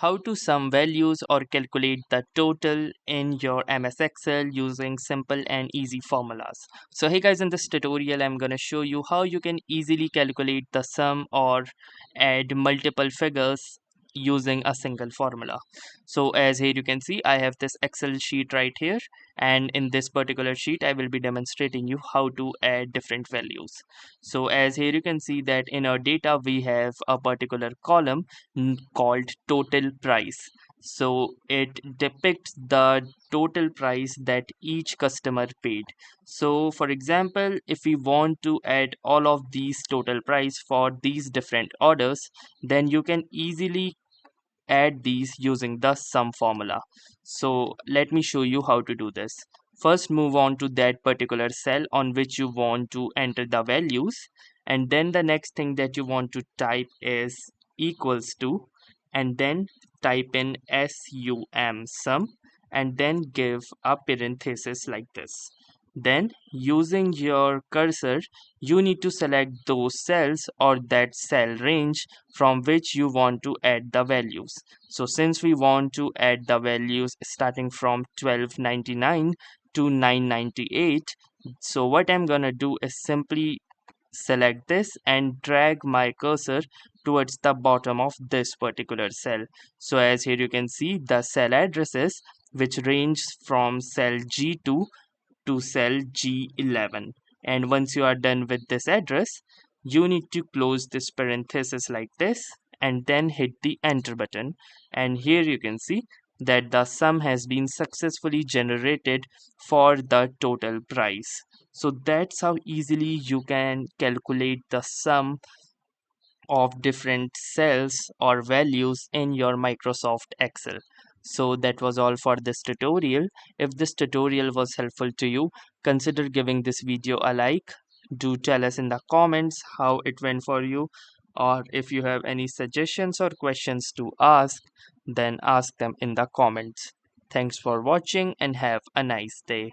how to sum values or calculate the total in your MS Excel using simple and easy formulas. So hey guys, in this tutorial I'm going to show you how you can easily calculate the sum or add multiple figures using a single formula. So as here you can see, I have this Excel sheet right here, and in this particular sheet I will be demonstrating you how to add different values. So as here you can see that in our data we have a particular column called total price. So it depicts the total price that each customer paid. So for example, if we want to add all of these total price for these different orders, then you can easily add these using the sum formula. So let me show you how to do this. First, move on to that particular cell on which you want to enter the values, and then the next thing that you want to type is equals to, and then type in sum, and then give a parenthesis like this. Then using your cursor, you need to select those cells or that cell range from which you want to add the values. So since we want to add the values starting from 1299 to 998, so what I'm gonna do is simply select this and drag my cursor towards the bottom of this particular cell. So as here you can see the cell addresses which range from cell G2 to cell G11. And once you are done with this address, you need to close this parenthesis like this and then hit the enter button. And here you can see that the sum has been successfully generated for the total price. So that's how easily you can calculate the sum of different cells or values in your Microsoft Excel. So that was all for this tutorial. If this tutorial was helpful to you, consider giving this video a like. Do tell us in the comments how it went for you, or if you have any suggestions or questions to ask, then ask them in the comments. Thanks for watching and have a nice day.